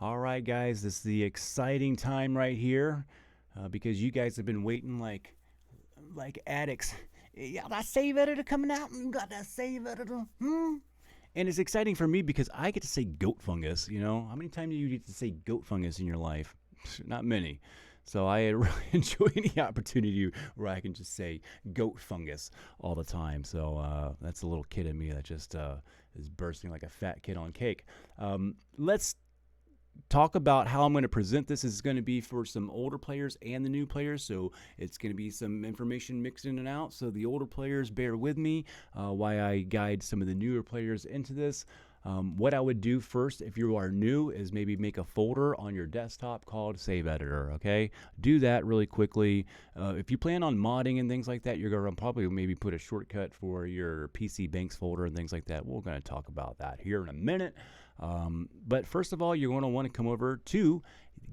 All right, guys, this is the exciting time right here because you guys have been waiting like addicts. Yeah, that save editor coming out. Got that save editor. And it's exciting for me because I get to say goat fungus. You know, how many times do you get to say goat fungus in your life? Not many. So I really enjoy any opportunity where I can just say goat fungus all the time. So that's a little kid in me that just is bursting like a fat kid on cake. Let's talk about how I'm going to present this. This is going to be for some older players and the new players, so it's going to be some information mixed in and out. So the older players, bear with me while I guide some of the newer players into this. What I would do first, if you are new, is maybe make a folder on your desktop called Save Editor, okay? Do that really quickly. If you plan on modding and things like that, you're going to probably maybe put a shortcut for your PC Banks folder and things like that. We're going to talk about that here in a minute. But first of all, you're going to want to come over to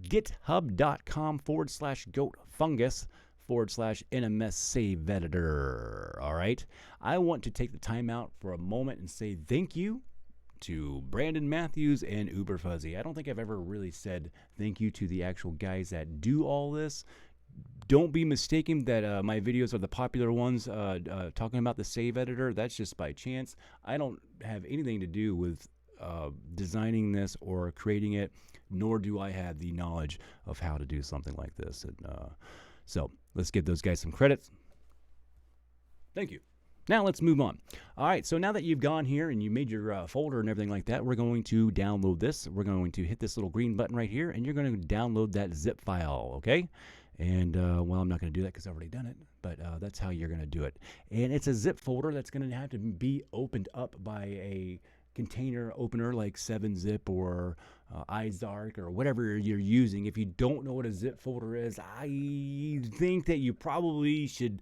github.com/goatfungus/NMS save editor. All right. I want to take the time out for a moment and say thank you to Brandon Matthews and Uber Fuzzy. I don't think I've ever really said thank you to the actual guys that do all this. Don't be mistaken that my videos are the popular ones talking about the save editor. That's just by chance. I don't have anything to do with designing this or creating it, nor do I have the knowledge of how to do something like this. And so let's give those guys some credit. Thank you. Now let's move on. All right, so now that you've gone here and you made your folder and everything like that, we're going to download this. We're going to hit this little green button right here, and you're going to download that zip file, okay? And, well, I'm not going to do that because I've already done it, but that's how you're going to do it. And it's a zip folder that's going to have to be opened up by a container opener like 7-zip or iZark or whatever you're using. If you don't know what a zip folder is, I think that you probably should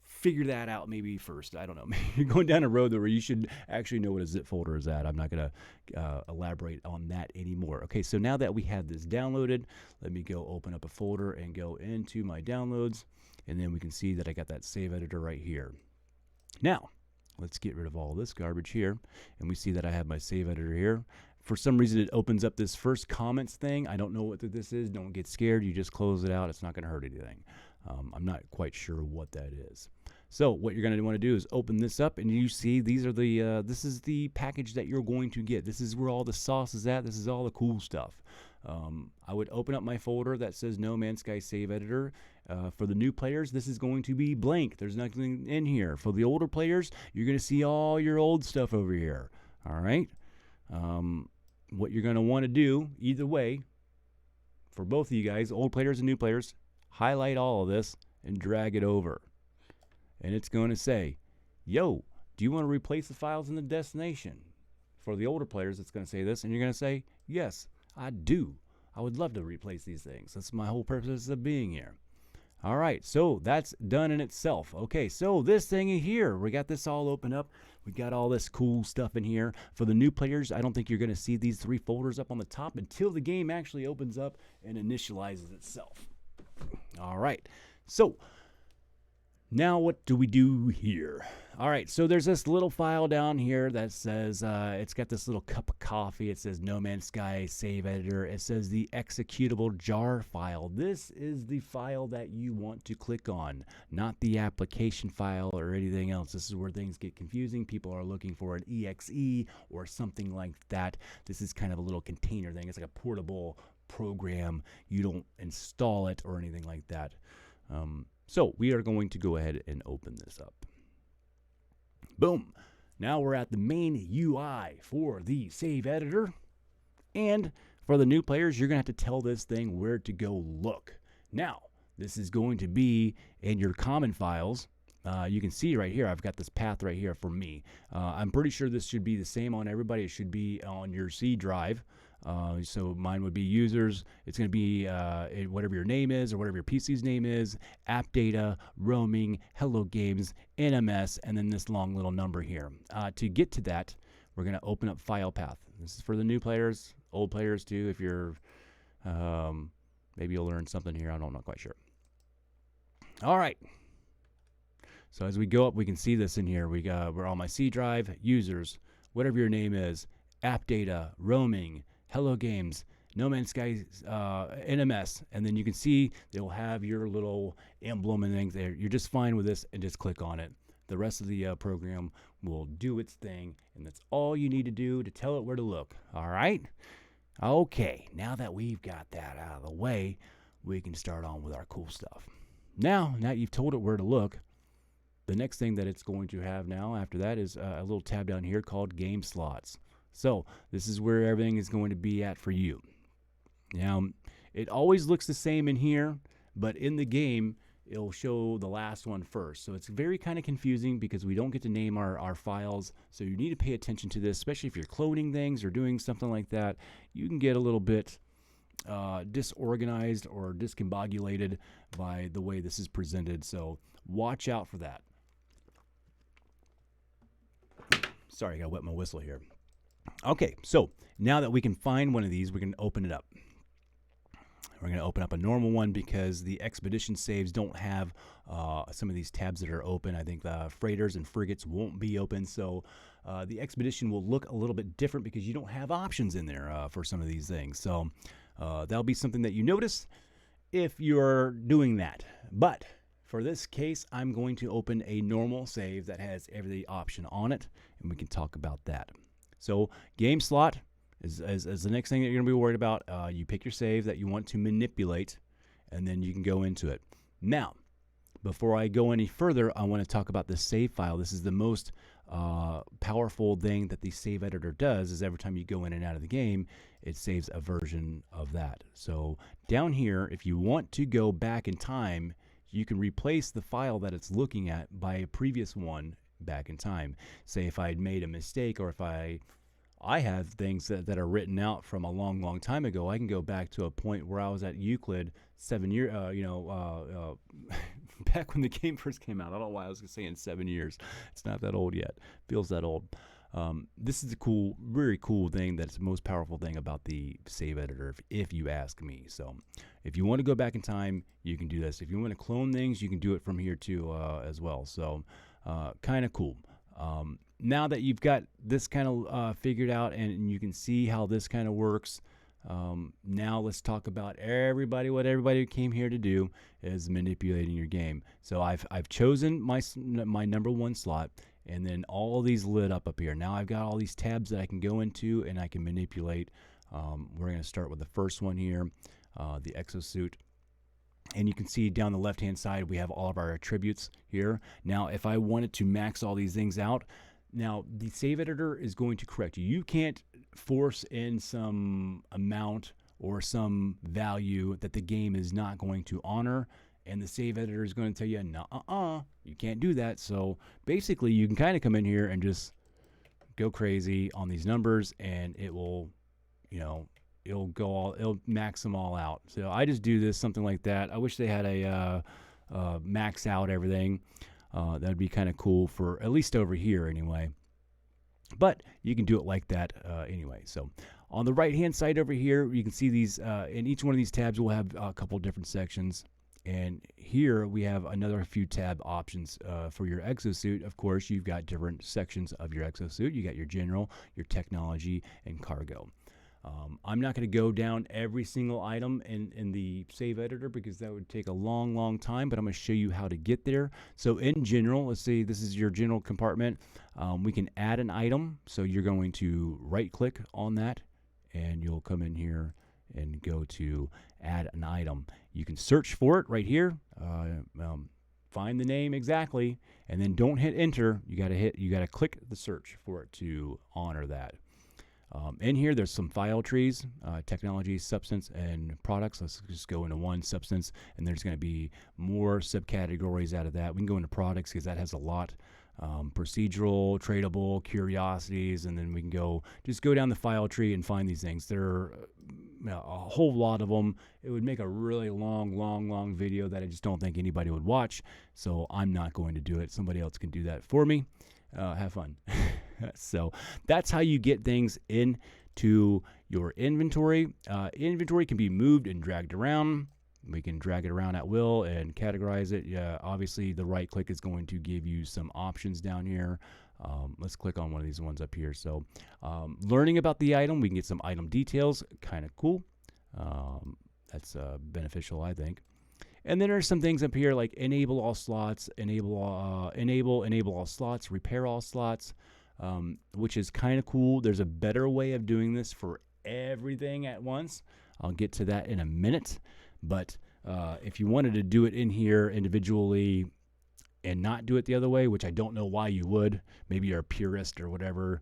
figure that out maybe first. I don't know. You're going down a road where you should actually know what a zip folder is at. I'm not going to elaborate on that anymore. Okay, so now that we have this downloaded, let me go open up a folder and go into my downloads, and then we can see that I got that save editor right here. Now, let's get rid of all this garbage here, and we see that I have my save editor here. For some reason, it opens up this first comments thing. I don't know what this is. Don't get scared. You just close it out. It's not going to hurt anything. I'm not quite sure what that is. So what you're going to want to do is open this up, and you see these are the this is the package that you're going to get. This is where all the sauce is at. This is all the cool stuff. I would open up my folder that says No Man's Sky Save Editor. For the new players, this is going to be blank. There's nothing in here. For the older players, you're going to see all your old stuff over here. All right. What you're going to want to do, either way, for both of you guys, old players and new players, highlight all of this and drag it over. And it's going to say, yo, do you want to replace the files in the destination? For the older players, it's going to say this, and you're going to say, yes, I do. I would love to replace these things. That's my whole purpose of being here. All right, so that's done in itself. Okay, so this thing here, we got this all open up. We got all this cool stuff in here. For the new players, I don't think you're going to see these 3 folders up on the top until the game actually opens up and initializes itself. All right, so now what do we do here? All right, so there's this little file down here that says, it's got this little cup of coffee. It says No Man's Sky Save Editor. It says the executable jar file. This is the file that you want to click on, not the application file or anything else. This is where things get confusing. People are looking for an exe or something like that. This is kind of a little container thing. It's like a portable program. You don't install it or anything like that. So we are going to go ahead and open this up. Boom. Now we're at the main UI for the save editor. And for the new players, you're going to have to tell this thing where to go look. Now, this is going to be in your common files. You can see right here, I've got this path right here for me. I'm pretty sure this should be the same on everybody. It should be on your C drive. So mine would be users. It's going to be whatever your name is or whatever your PC's name is, app data, roaming, hello games, NMS, and then this long little number here. To get to that, we're going to open up file path. This is for the new players, old players too. If you're, maybe you'll learn something here. I'm not quite sure. All right. So as we go up, we can see this in here. We're on my C drive, users, whatever your name is, app data, roaming, hello games, No Man's Sky NMS, and then you can see they'll have your little emblem and things there. You're just fine with this, and just click on it. The rest of the program will do its thing, and that's all you need to do to tell it where to look. All right? Okay, now that we've got that out of the way, we can start on with our cool stuff. Now you've told it where to look, the next thing that it's going to have now after that is a little tab down here called Game Slots. So this is where everything is going to be at for you. Now, it always looks the same in here, but in the game, it'll show the last one first. So it's very kind of confusing because we don't get to name our files. So you need to pay attention to this, especially if you're cloning things or doing something like that. You can get a little bit disorganized or discombobulated by the way this is presented. So watch out for that. Sorry, I gotta wet my whistle here. Okay, so now that we can find one of these, we can open it up. We're going to open up a normal one because the expedition saves don't have some of these tabs that are open. I think the freighters and frigates won't be open, so the expedition will look a little bit different because you don't have options in there for some of these things. So that'll be something that you notice if you're doing that. But for this case, I'm going to open a normal save that has every option on it, and we can talk about that. So game slot is the next thing that you're going to be worried about. You pick your save that you want to manipulate, and then you can go into it. Now, before I go any further, I want to talk about the save file. This is the most powerful thing that the save editor does, is every time you go in and out of the game, it saves a version of that. So down here, if you want to go back in time, you can replace the file that it's looking at by a previous one back in time. Say if I'd made a mistake, or if I have things that are written out from a long time ago, I can go back to a point where I was at Euclid 7 years, back when the game first came out. I don't know why I was saying 7 years. It's not that old yet. Feels that old. This is a cool, very cool thing. That's the most powerful thing about the save editor, if you ask me. So if you want to go back in time, you can do this. If you want to clone things, you can do it from here too as well. So kind of cool. Now that you've got this kind of figured out, and you can see how this kind of works, now let's talk about what everybody came here to do is manipulating your game. So I've chosen my number one slot, and then all these lit up here. Now I've got all these tabs that I can go into and I can manipulate. We're going to start with the first one here, the Exosuit. And you can see down the left-hand side, we have all of our attributes here. Now, if I wanted to max all these things out, now the save editor is going to correct you. You can't force in some amount or some value that the game is not going to honor, and the save editor is going to tell you, no, you can't do that. So basically, you can kind of come in here and just go crazy on these numbers, and it will, it'll max them all out. So I just do this, something like that. I wish they had a max out everything. That'd be kind of cool for at least over here anyway. But you can do it like that anyway. So on the right hand side over here, you can see these, in each one of these tabs will have a couple different sections. And here we have another few tab options for your Exosuit. Of course, you've got different sections of your Exosuit. You got your general, your technology, and cargo. I'm not going to go down every single item in the save editor because that would take a long time, but I'm going to show you how to get there. So in general, let's say this is your general compartment. We can add an item. So you're going to right click on that, and you'll come in here and go to add an item. You can search for it right here. Find the name exactly, and then don't hit enter. You got to click the search for it to honor that. In here, there's some file trees, technology, substance, and products. Let's just go into one, substance, and there's going to be more subcategories out of that. We can go into products because that has a lot. Procedural, tradable, curiosities, and then we can just go down the file tree and find these things. There are a whole lot of them. It would make a really long video that I just don't think anybody would watch, so I'm not going to do it. Somebody else can do that for me. Have fun. So that's how you get things into your inventory. Inventory can be moved and dragged around. We can drag it around at will and categorize it. Obviously, the right click is going to give you some options down here. Let's click on one of these ones up here. So learning about the item, we can get some item details. Kind of cool. That's beneficial, I think. And then there's some things up here like enable all slots, enable all slots, repair all slots, which is kind of cool. There's a better way of doing this for everything at once. I'll get to that in a minute. But if you wanted to do it in here individually and not do it the other way, which I don't know why you would, maybe you're a purist or whatever.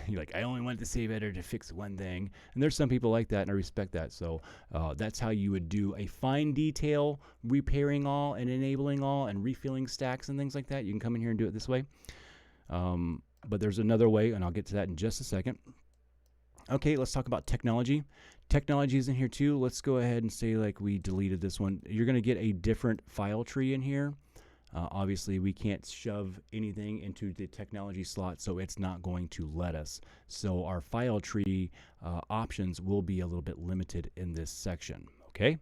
You're like, I only want the save editor to fix one thing. And there's some people like that, and I respect that. So that's how you would do a fine detail, repairing all and enabling all and refilling stacks and things like that. You can come in here and do it this way. But there's another way, and I'll get to that in just a second. Okay, let's talk about technology. Technology is in here too. Let's go ahead and say like we deleted this one. You're going to get a different file tree in here. Obviously, we can't shove anything into the technology slot, so it's not going to let us. So our file tree options will be a little bit limited in this section, okay?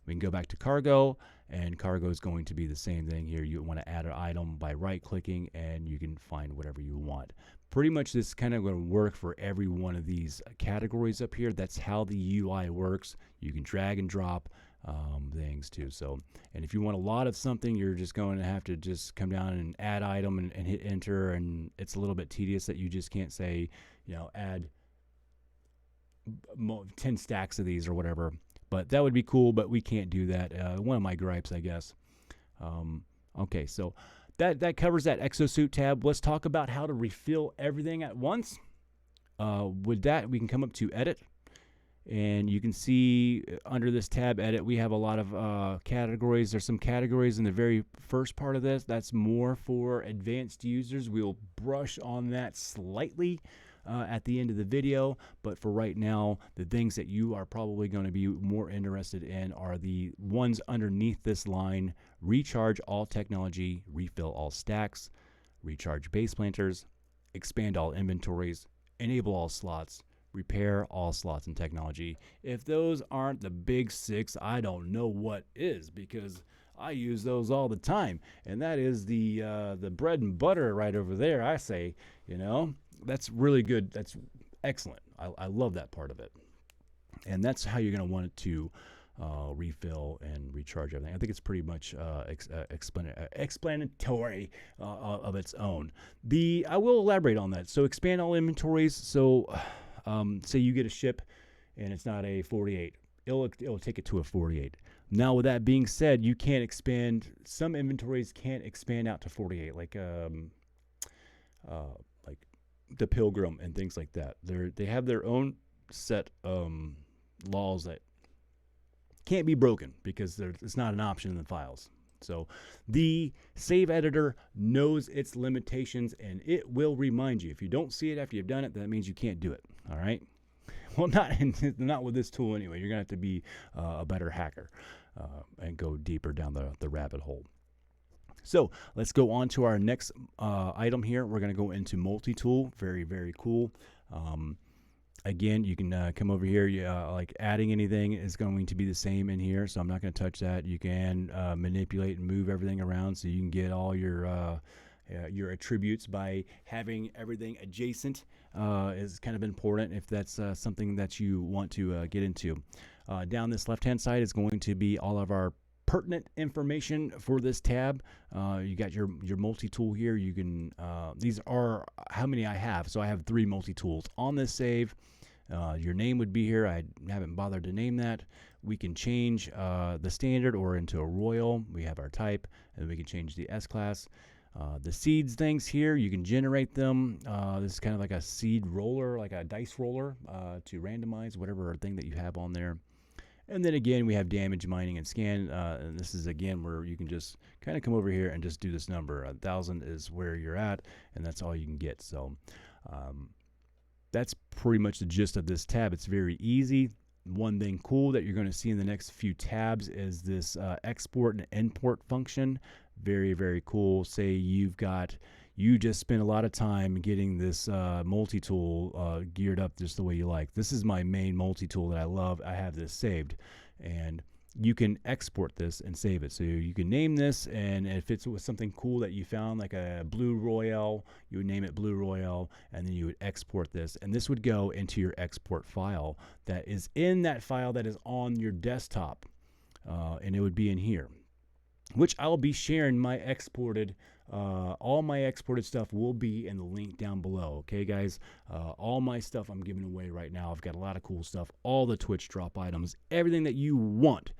We can go back to cargo, and cargo is going to be the same thing here. You want to add an item by right-clicking, and you can find whatever you want. Pretty much this is kind of going to work for every one of these categories up here. That's how the UI works. You can drag and drop things too. So, and if you want a lot of something, you're just going to have to just come down and add item and hit enter, and it's a little bit tedious that you just can't say, you know, add 10 stacks of these or whatever. But that would be cool, but we can't do that. One of my gripes, I guess. Okay, so that covers that Exosuit tab. Let's talk about how to refill everything at once. With that, we can come up to edit. And you can see under this tab edit, we have a lot of categories. There's some categories in the very first part of this. That's more for advanced users. We'll brush on that slightly at the end of the video. But for right now, the things that you are probably going to be more interested in are the ones underneath this line: recharge all technology, refill all stacks, recharge base planters, expand all inventories, enable all slots, repair all slots and technology. If those aren't the big six, I don't know what is, because I use those all the time, and that is the bread and butter right over there. I say, you know, that's really good. That's excellent. I love that part of it, and that's how you're going to want it to refill and recharge everything. I think it's pretty much explanatory of its own. I will elaborate on that. So expand all inventories. So say you get a ship and it's not a 48, it'll take it to a 48. Now, with that being said, you can't expand. Some inventories can't expand out to 48, like the Pilgrim and things like that. They have their own set laws that can't be broken because it's not an option in the files. So the save editor knows its limitations, and it will remind you. If you don't see it after you've done it, that means you can't do it. All right? Well, not with this tool anyway. You're going to have to be a better hacker and go deeper down the rabbit hole. So let's go on to our next item here. We're going to go into multi-tool. Very, very cool. Again, you can come over here. Like adding anything is going to be the same in here, so I'm not going to touch that. You can manipulate and move everything around, so you can get all your attributes by having everything adjacent. Is kind of important if that's something that you want to get into. Down this left-hand side is going to be all of our pertinent information for this tab. You got your multi-tool here. You can these are how many I have. So I have 3 multi-tools on this save. Your name would be here. I haven't bothered to name that. We can change the standard or into a royal. We have our type, and we can change the S class. The seeds things here, you can generate them. This is kind of like a seed roller, like a dice roller to randomize whatever thing that you have on there. And then again, we have damage, mining, and scan. And this is again where you can just kind of come over here and just do this number. 1,000 is where you're at, and that's all you can get. So that's pretty much the gist of this tab. It's very easy. One thing cool that you're going to see in the next few tabs is this export and import function. Very, very cool. Say you just spent a lot of time getting this multi-tool geared up just the way you like. This is my main multi-tool that I love. I have this saved, and you can export this and save it. So you can name this, and if it's with something cool that you found, like a Blue Royale, you would name it Blue Royale, and then you would export this, and this would go into your export file that is in that file that is on your desktop, and it would be in here, which I'll be sharing my exported. All my exported stuff will be in the link down below. Okay, guys, all my stuff I'm giving away right now. I've got a lot of cool stuff, all the Twitch drop items, everything that you want.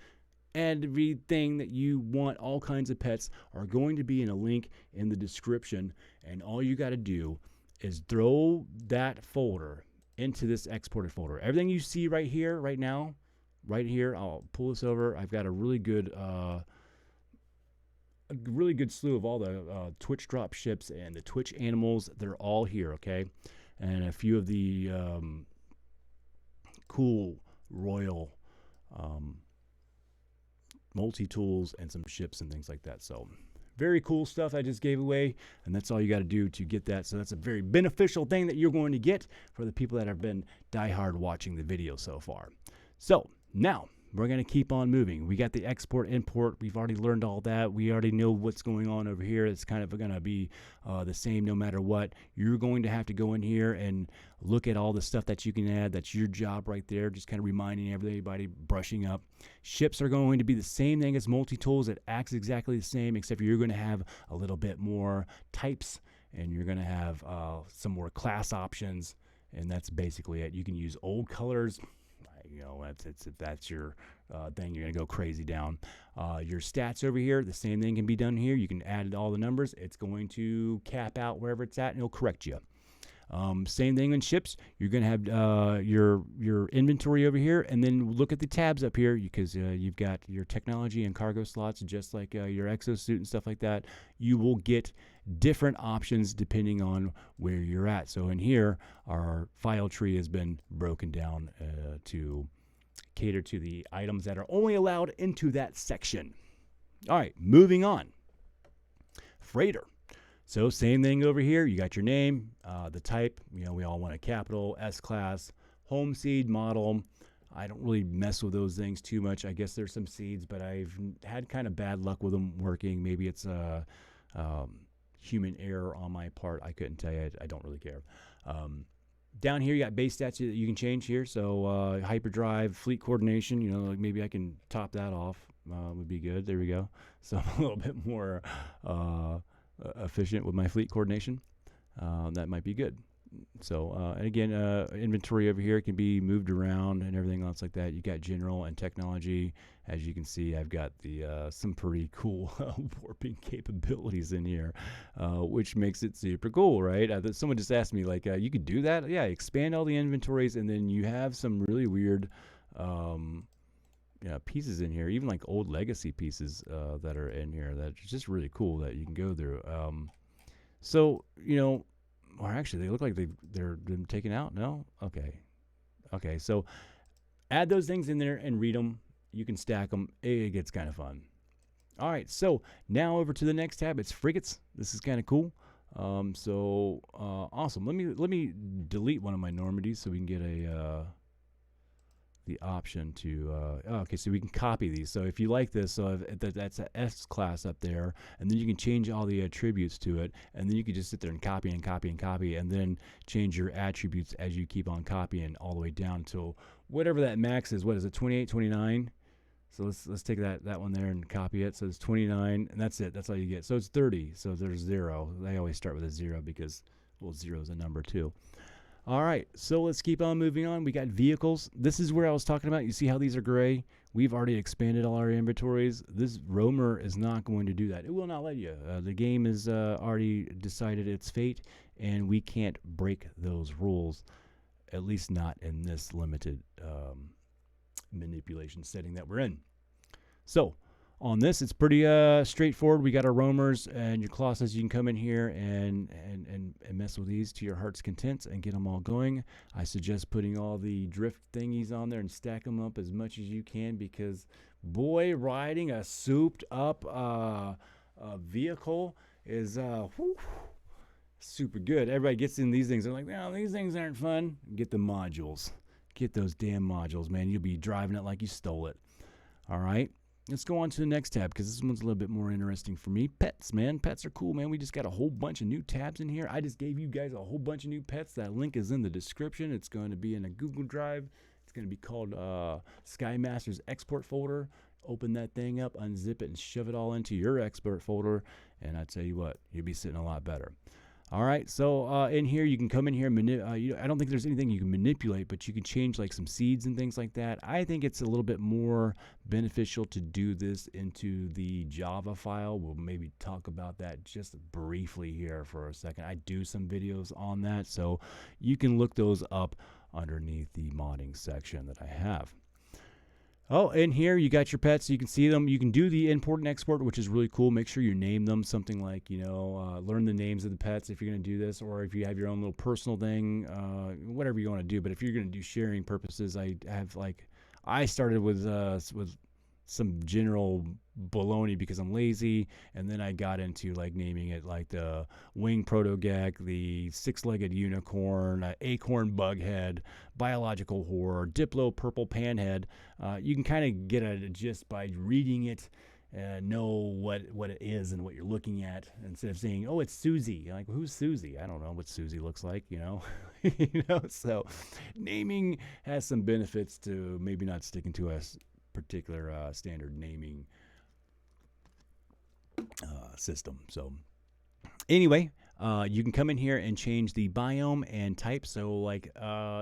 Everything that you want, all kinds of pets are going to be in a link in the description, and all you got to do is throw that folder into this exported folder. Everything you see right here, right now, right here, I'll pull this over. I've got a really good slew of all the Twitch drop ships and the Twitch animals. They're all here, okay? And a few of the cool royal multi-tools and some ships and things like that. So very cool stuff I just gave away, and that's all you got to do to get that. So that's a very beneficial thing that you're going to get for the people that have been diehard watching the video so far. So now we're going to keep on moving. We got the export, import. We've already learned all that. We already know what's going on over here. It's kind of going to be the same no matter what. You're going to have to go in here and look at all the stuff that you can add. That's your job right there. Just kind of reminding everybody, brushing up. Ships are going to be the same thing as multi-tools. It acts exactly the same, except you're going to have a little bit more types, and you're going to have some more class options, and that's basically it. You can use old colors. You know, if that's your thing, you're going to go crazy down. Your stats over here, the same thing can be done here. You can add all the numbers. It's going to cap out wherever it's at, and it'll correct you. Same thing in ships. You're going to have your inventory over here, and then look at the tabs up here, because you've got your technology and cargo slots, just like your Exosuit and stuff like that. You will get different options depending on where you're at. So in here, our file tree has been broken down to cater to the items that are only allowed into that section. All right, moving on. Freighter. So same thing over here. You got your name, the type. You know, we all want a capital, S-class, home seed, model. I don't really mess with those things too much. I guess there's some seeds, but I've had kind of bad luck with them working. Maybe it's human error on my part. I couldn't tell you. I don't really care. Down here, you got base stats that you can change here. So hyperdrive, fleet coordination. You know, like maybe I can top that off. Would be good. There we go. So I'm a little bit more efficient with my fleet coordination. That might be good. So and again, inventory over here can be moved around and everything else like that. You got general and technology. As you can see, I've got the some pretty cool warping capabilities in here, which makes it super cool, right? Someone just asked me, like, you could do that? Yeah, expand all the inventories, and then you have some really weird pieces in here, even like old legacy pieces that are in here that are just really cool that you can go through. So, you know, or actually, they look like they're been taken out. No? Okay. So add those things in there and read them. You can stack them. It gets kind of fun. All right. So now over to the next tab. It's frigates. This is kind of cool. Awesome. Let me delete one of my Normandies so we can get the option to okay, so we can copy these. So if you like this, so that's a S class up there, and then you can change all the attributes to it, and then you can just sit there and copy and copy and copy, and then change your attributes as you keep on copying all the way down to whatever that max is. What is it, 28, 29? So let's take that one there and copy it. So it's 29, and that's it. That's all you get. So it's 30. So there's 0. They always start with a 0 because, well, 0 is a number too. All right, so let's keep on moving on. We got vehicles. This is where I was talking about. You see how these are gray? We've already expanded all our inventories. This roamer is not going to do that. It will not let you. The game has already decided its fate, and we can't break those rules, at least not in this limited manipulation setting that we're in. So on this, it's pretty straightforward. We got our roamers and your Colossus. You can come in here and mess with these to your heart's content and get them all going. I suggest putting all the drift thingies on there and stack them up as much as you can, because boy, riding a souped up vehicle is super good. Everybody gets in these things. They're like, no, these things aren't fun. Get the modules. Get those damn modules, man. You'll be driving it like you stole it. All right. Let's go on to the next tab because this one's a little bit more interesting for me. Pets, man. Pets are cool, man. We just got a whole bunch of new tabs in here. I just gave you guys a whole bunch of new pets. That link is in the description. It's going to be in a Google Drive. It's going to be called Sky Masters export folder. Open that thing up, unzip it, and shove it all into your export folder. And I tell you what, you'll be sitting a lot better. All right, so in here, you can come in here and I don't think there's anything you can manipulate, but you can change like some seeds and things like that. I think it's a little bit more beneficial to do this into the Java file. We'll maybe talk about that just briefly here for a second. I do some videos on that, so you can look those up underneath the modding section that I have. Oh, in here you got your pets, so you can see them. You can do the import and export, which is really cool. Make sure you name them something like, learn the names of the pets if you're going to do this, or if you have your own little personal thing, whatever you want to do. But if you're going to do sharing purposes, I started with some general baloney because I'm lazy, and then I got into like naming it like the wing protogek, the six-legged unicorn, acorn bughead, biological horror, diplo purple panhead. You can kind of get a gist by reading it and know what it is and what you're looking at, instead of saying, oh, it's Susie. Like, who's Susie? I don't know what Susie looks like, So naming has some benefits to maybe not sticking to a particular standard naming system. So anyway, you can come in here and change the biome and type. So like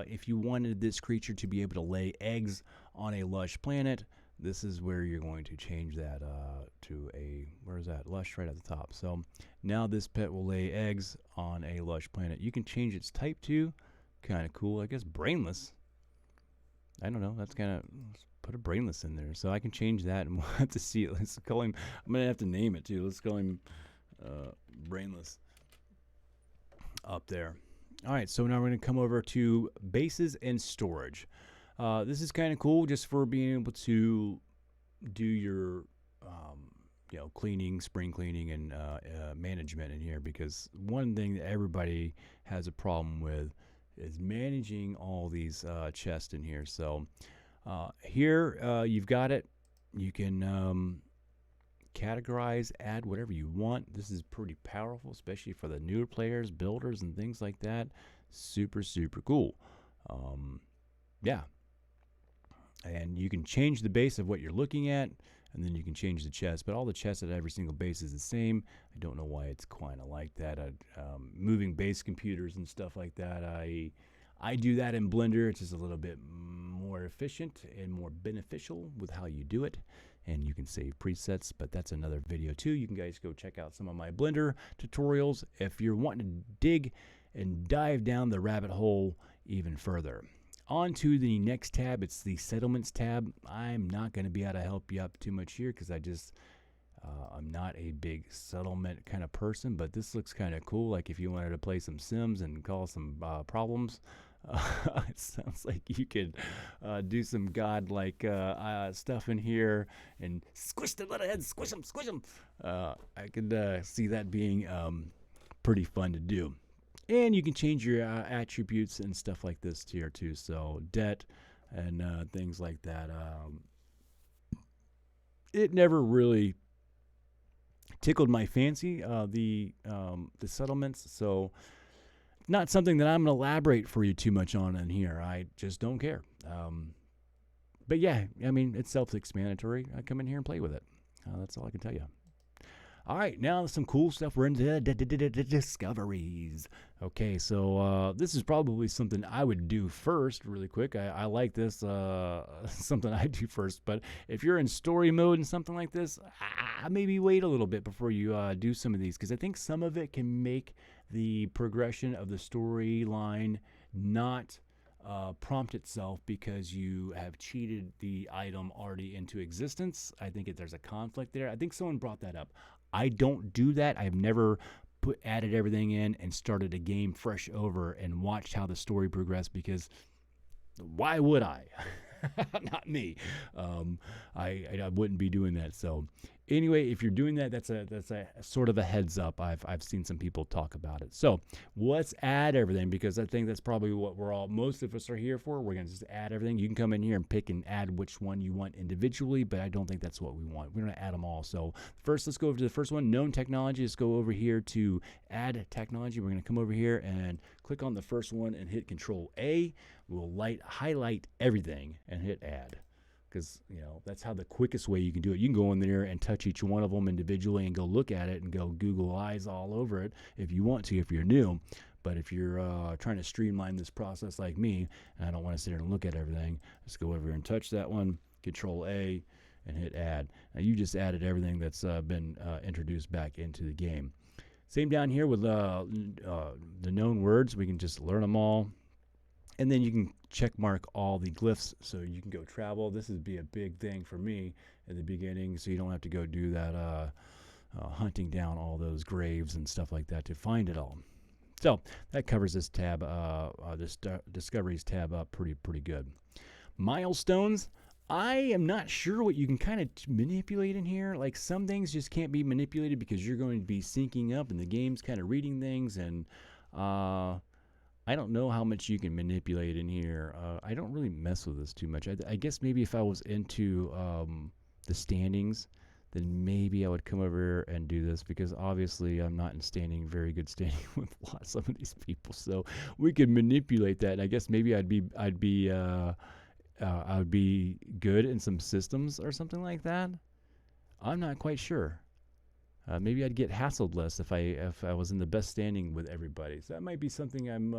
if you wanted this creature to be able to lay eggs on a lush planet, this is where you're going to change that to a, where is that? Lush, right at the top. So now this pet will lay eggs on a lush planet. You can change its type to, kind of cool, I guess, brainless. I don't know, that's kind of, put a brainless in there. So I can change that, and we'll have to see it. Let's call him, I'm going to have to name it too. Let's call him brainless up there. All right, so now we're going to come over to bases and storage. This is kind of cool just for being able to do your cleaning, spring cleaning, and management in here, because one thing that everybody has a problem with is managing all these chests in here. So here you've got it. You can categorize, add whatever you want. This is pretty powerful, especially for the newer players, builders, and things like that. Super, super cool. Yeah. And you can change the base of what you're looking at, and then you can change the chest. But all the chests at every single base is the same. I don't know why it's kind of like that. Moving base computers and stuff like that, I do that in Blender. It's just a little bit more efficient and more beneficial with how you do it. And you can save presets, but that's another video too. You can guys go check out some of my Blender tutorials if you're wanting to dig and dive down the rabbit hole even further. On to the next tab. It's the settlements tab. I'm not going to be able to help you up too much here because I'm not a big settlement kind of person, but this looks kind of cool. Like if you wanted to play some Sims and cause some problems, it sounds like you could do some godlike stuff in here and squish the little heads, squish them. I could see that being pretty fun to do. And you can change your attributes and stuff like this here too. So debt and things like that. It never really tickled my fancy, the settlements. So not something that I'm going to elaborate for you too much on in here. I just don't care. But yeah, I mean, it's self-explanatory. I come in here and play with it. That's all I can tell you. All right, now some cool stuff. We're into discoveries. Okay, so this is probably something I would do first really quick. I like this, something I do first. But if you're in story mode and something like this, maybe wait a little bit before you do some of these, because I think some of it can make the progression of the storyline not prompt itself because you have cheated the item already into existence. I think there's a conflict there. I think someone brought that up. I don't do that. I've never added everything in and started a game fresh over and watched how the story progressed, because why would I? Not me. I wouldn't be doing that. So anyway, if you're doing that, that's a sort of a heads up. I've seen some people talk about it. So let's add everything, because I think that's probably what most of us are here for. We're gonna just add everything. You can come in here and pick and add which one you want individually, but I don't think that's what we want. We're gonna add them all. So first, let's go over to the first one, known technology. Let's go over here to add technology. We're gonna come over here and click on the first one and hit Control A. We'll highlight everything and hit add, because that's how the quickest way you can do it. You can go in there and touch each one of them individually and go look at it and go Google eyes all over it if you want to, if you're new. But if you're trying to streamline this process like me, and I don't want to sit here and look at everything, just go over here and touch that one, Control A, and hit add. Now you just added everything that's been introduced back into the game. Same down here with the known words. We can just learn them all. And then you can check mark all the glyphs so you can go travel. This would be a big thing for me at the beginning, so you don't have to go do that hunting down all those graves and stuff like that to find it all. So that covers this tab, this Discoveries tab up pretty good. Milestones. I am not sure what you can kind of manipulate in here. Like, some things just can't be manipulated because you're going to be syncing up and the game's kind of reading things, and I don't know how much you can manipulate in here. I don't really mess with this too much. I guess maybe if I was into the standings, then maybe I would come over here and do this, because obviously I'm not in very good standing with some of these people. So we could manipulate that, and I guess maybe I'd be good in some systems or something like that. I'm not quite sure. Maybe I'd get hassled less if I was in the best standing with everybody. So that might be something I'm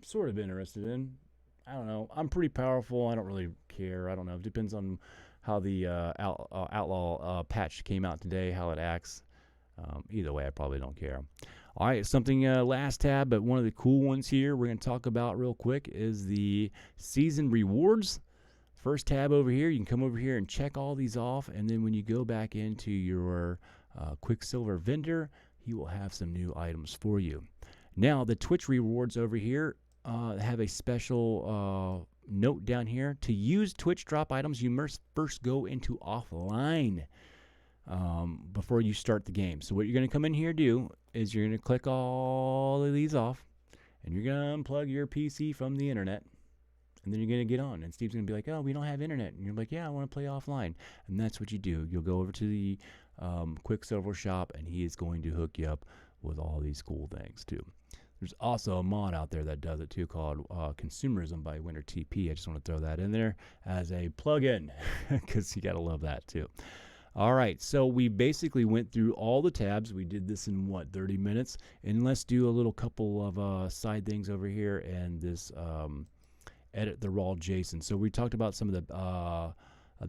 sort of interested in. I don't know. I'm pretty powerful. I don't really care. I don't know. It depends on how the Outlaw patch came out today, how it acts. Either way, I probably don't care. All right, something last tab, but one of the cool ones here we're going to talk about real quick is the season rewards. First tab over here, you can come over here and check all these off, and then when you go back into your Quicksilver vendor, he will have some new items for you. Now, the Twitch rewards over here have a special note down here. To use Twitch drop items, you must first go into offline before you start the game. So what you're going to come in here do is you're going to click all of these off, and you're going to unplug your PC from the internet, and then you're going to get on. And Steve's going to be like, oh, we don't have internet. And you're like, yeah, I want to play offline. And that's what you do. You'll go over to the Quicksilver shop, and he is going to hook you up with all these cool things too. There's also a mod out there that does it too, called Consumerism by Winter TP. I just want to throw that in there as a plug-in, because you got to love that too. All right, so we basically went through all the tabs. We did this in, 30 minutes? And let's do a little couple of side things over here and this edit the raw JSON. So we talked about some of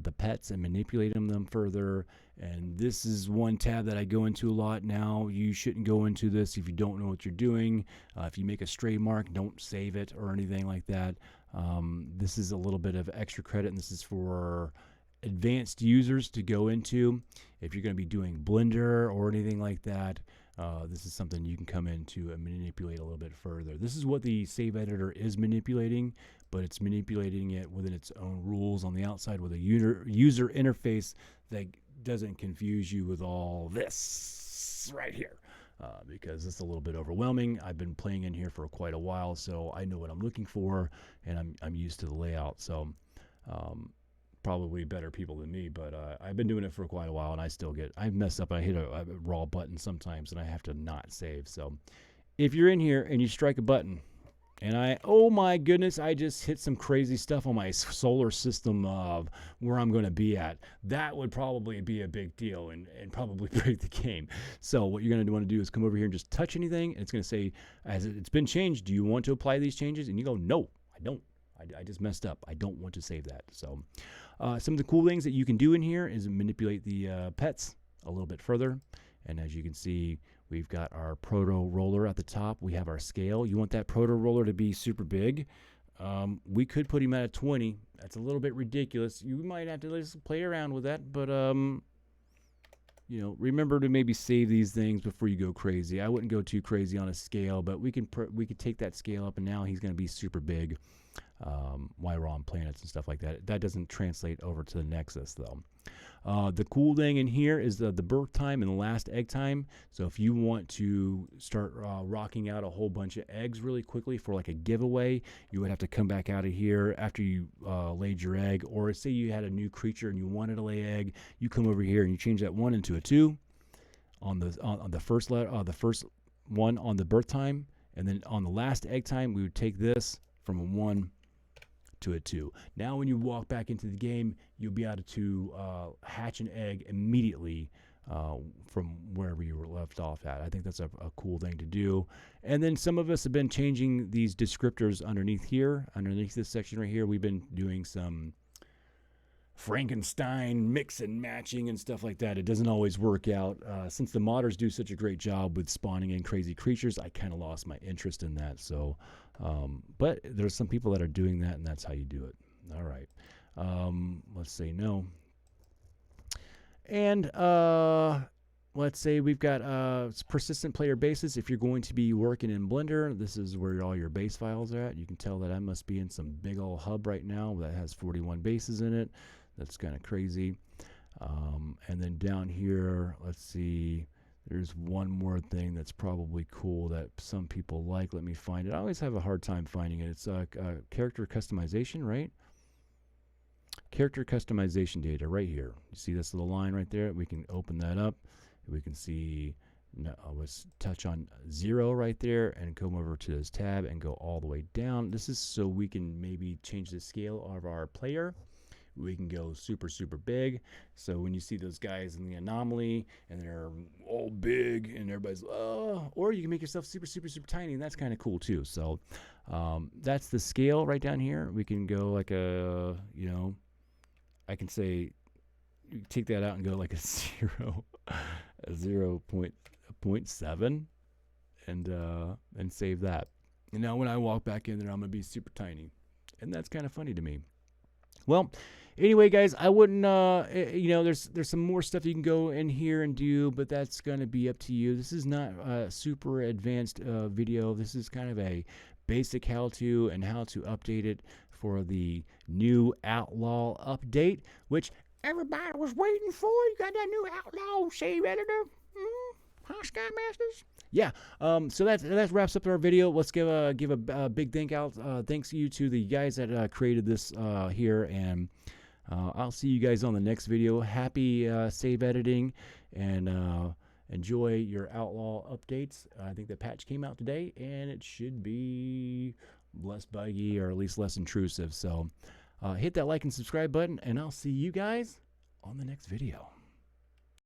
the pets and manipulating them further. And this is one tab that I go into a lot now. You shouldn't go into this if you don't know what you're doing. If you make a stray mark, don't save it or anything like that. This is a little bit of extra credit, and this is for advanced users to go into. If you're going to be doing Blender or anything like that, this is something you can come into and manipulate a little bit further. This is what the save editor is manipulating, but it's manipulating it within its own rules on the outside with a user interface that doesn't confuse you with all this right here, because it's a little bit overwhelming. I've been playing in here for quite a while, so I know what I'm looking for, and I'm used to the layout. So probably better people than me, but I've been doing it for quite a while, and I mess up. I hit a raw button sometimes, and I have to not save. So if you're in here and you strike a button, and oh my goodness, I just hit some crazy stuff on my solar system of where I'm going to be at, that would probably be a big deal and probably break the game. So what you're going to want to do is come over here and just touch anything, and it's going to say, as it's been changed, do you want to apply these changes? And you go, no, I don't. I just messed up. I don't want to save that. So some of the cool things that you can do in here is manipulate the pets a little bit further. And as you can see, we've got our proto roller at the top. We have our scale. You want that proto roller to be super big. We could put him at a 20. That's a little bit ridiculous. You might have to just play around with that. But, remember to maybe save these things before you go crazy. I wouldn't go too crazy on a scale, but we could take that scale up, and now he's going to be super big. why we're on planets and stuff like that. That doesn't translate over to the Nexus though. The cool thing in here is the birth time and the last egg time. So if you want to start rocking out a whole bunch of eggs really quickly for like a giveaway, you would have to come back out of here after you laid your egg. Or say you had a new creature and you wanted to lay egg, you come over here and you change that 1 into a 2 on the first letter, the first one on the birth time, and then on the last egg time, we would take this from a 1 to a 2. Now when you walk back into the game, you'll be able to hatch an egg immediately from wherever you were left off at. I think that's a cool thing to do. And then some of us have been changing these descriptors underneath here. Underneath this section right here, we've been doing some Frankenstein mix and matching and stuff like that. It doesn't always work out. Since the modders do such a great job with spawning in crazy creatures, I kind of lost my interest in that. So, but there's some people that are doing that, and that's how you do it. All right. Let's say no. And let's say we've got persistent player bases. If you're going to be working in Blender, this is where all your base files are at. You can tell that I must be in some big old hub right now that has 41 bases in it. That's kind of crazy. And then down here, let's see, there's one more thing that's probably cool that some people like. Let me find it. I always have a hard time finding it. It's character customization, right? Character customization data right here. You see this little line right there? We can open that up. We can see, let's touch on 0 right there and come over to this tab and go all the way down. This is so we can maybe change the scale of our player. We can go super, super big. So when you see those guys in the anomaly and they're all big and everybody's, oh, or you can make yourself super, super, super tiny, and that's kind of cool too. So that's the scale right down here. We can go like a, I can say, you take that out and go like a 0.7 and save that. And now when I walk back in there, I'm gonna be super tiny, and that's kind of funny to me. Well, anyway, guys, I wouldn't, there's some more stuff you can go in here and do, but that's going to be up to you. This is not a super advanced video. This is kind of a basic how-to and how to update it for the new Outlaw update, which everybody was waiting for. You got that new Outlaw save editor? Huh, Sky Masters? Yeah, so that wraps up our video. Let's give a big thanks you to the guys that created this here, and I'll see you guys on the next video. Happy save editing, and enjoy your Outlaw updates. I think the patch came out today, and it should be less buggy, or at least less intrusive. So hit that like and subscribe button, and I'll see you guys on the next video.